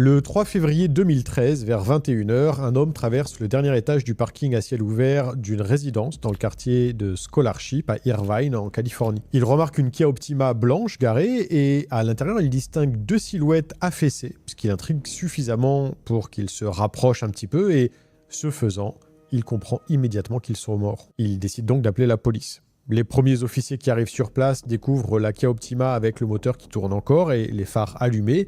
Le 3 février 2013, vers 21h, un homme traverse le dernier étage du parking à ciel ouvert d'une résidence dans le quartier de Scholarship à Irvine, en Californie. Il remarque une Kia Optima blanche garée et à l'intérieur, il distingue deux silhouettes affaissées, ce qui l'intrigue suffisamment pour qu'il se rapproche un petit peu et, ce faisant, il comprend immédiatement qu'ils sont morts. Il décide donc d'appeler la police. Les premiers officiers qui arrivent sur place découvrent la Kia Optima avec le moteur qui tourne encore et les phares allumés,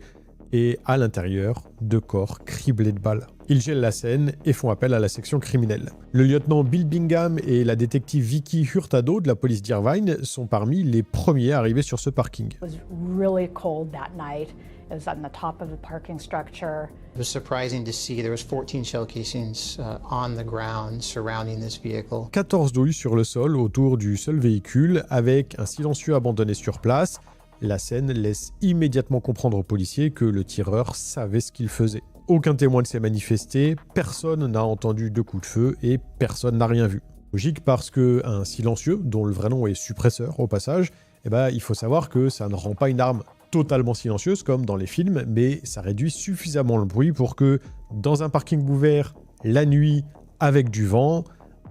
et à l'intérieur, deux corps criblés de balles. Ils gèlent la scène et font appel à la section criminelle. Le lieutenant Bill Bingham et la détective Vicky Hurtado de la police d'Irvine sont parmi les premiers à arriver sur ce parking. It was really cold that night. It was on the top of the parking structure. It was surprising to see there was 14 shell casings on the ground surrounding this vehicle. 14 douilles sur le sol autour du seul véhicule avec un silencieux abandonné sur place. La scène laisse immédiatement comprendre aux policiers que le tireur savait ce qu'il faisait. Aucun témoin ne s'est manifesté, personne n'a entendu de coups de feu et personne n'a rien vu. Logique parce qu'un silencieux, dont le vrai nom est suppresseur au passage, il faut savoir que ça ne rend pas une arme totalement silencieuse comme dans les films, mais ça réduit suffisamment le bruit pour que dans un parking ouvert, la nuit, avec du vent,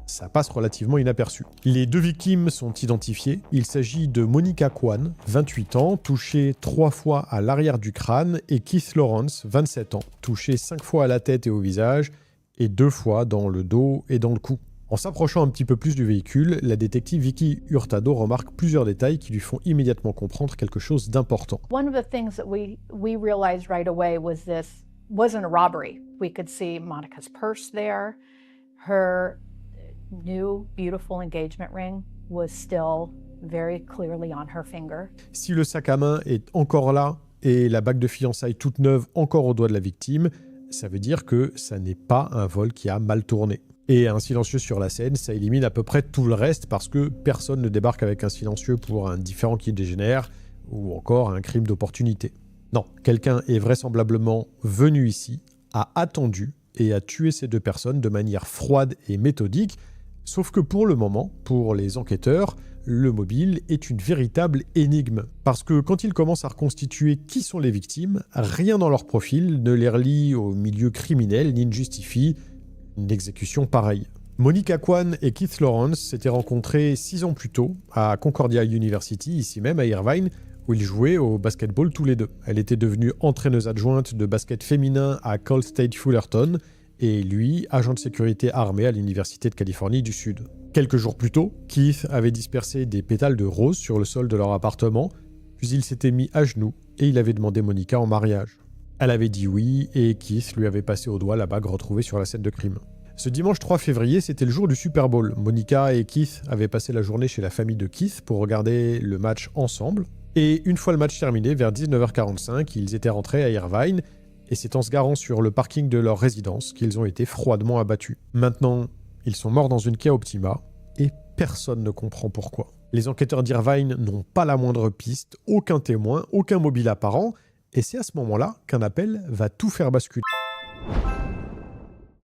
ça passe relativement inaperçu. Les deux victimes sont identifiées. Il s'agit de Monica Kwan, 28 ans, touchée 3 fois à l'arrière du crâne, et Keith Lawrence, 27 ans, touché 5 fois à la tête et au visage, et 2 fois dans le dos et dans le cou. En s'approchant un petit peu plus du véhicule, la détective Vicky Hurtado remarque plusieurs détails qui lui font immédiatement comprendre quelque chose d'important. One of the things that we realized right away was this wasn't a robbery. We could see Monica's purse there. Her new beautiful engagement ring was still very clearly on her finger. Si le sac à main est encore là et la bague de fiançailles toute neuve encore au doigt de la victime, ça veut dire que ça n'est pas un vol qui a mal tourné. Et un silencieux sur la scène, ça élimine à peu près tout le reste parce que personne ne débarque avec un silencieux pour un différend qui dégénère ou encore un crime d'opportunité. Non, quelqu'un est vraisemblablement venu ici, a attendu et a tué ces deux personnes de manière froide et méthodique. Sauf que pour le moment, pour les enquêteurs, le mobile est une véritable énigme. Parce que quand ils commencent à reconstituer qui sont les victimes, rien dans leur profil ne les relie au milieu criminel ni ne justifie une exécution pareille. Monica Kwan et Keith Lawrence s'étaient rencontrés 6 ans plus tôt à Concordia University, ici même à Irvine, où ils jouaient au basketball tous les deux. Elle était devenue entraîneuse adjointe de basket féminin à Cal State Fullerton, et lui, agent de sécurité armé à l'Université de Californie du Sud. Quelques jours plus tôt, Keith avait dispersé des pétales de rose sur le sol de leur appartement, puis il s'était mis à genoux et il avait demandé Monica en mariage. Elle avait dit oui et Keith lui avait passé au doigt la bague retrouvée sur la scène de crime. Ce dimanche 3 février, c'était le jour du Super Bowl. Monica et Keith avaient passé la journée chez la famille de Keith pour regarder le match ensemble. Et une fois le match terminé, vers 19h45, ils étaient rentrés à Irvine et c'est en se garant sur le parking de leur résidence qu'ils ont été froidement abattus. Maintenant, ils sont morts dans une Kia Optima et personne ne comprend pourquoi. Les enquêteurs d'Irvine n'ont pas la moindre piste, aucun témoin, aucun mobile apparent, et c'est à ce moment-là qu'un appel va tout faire basculer.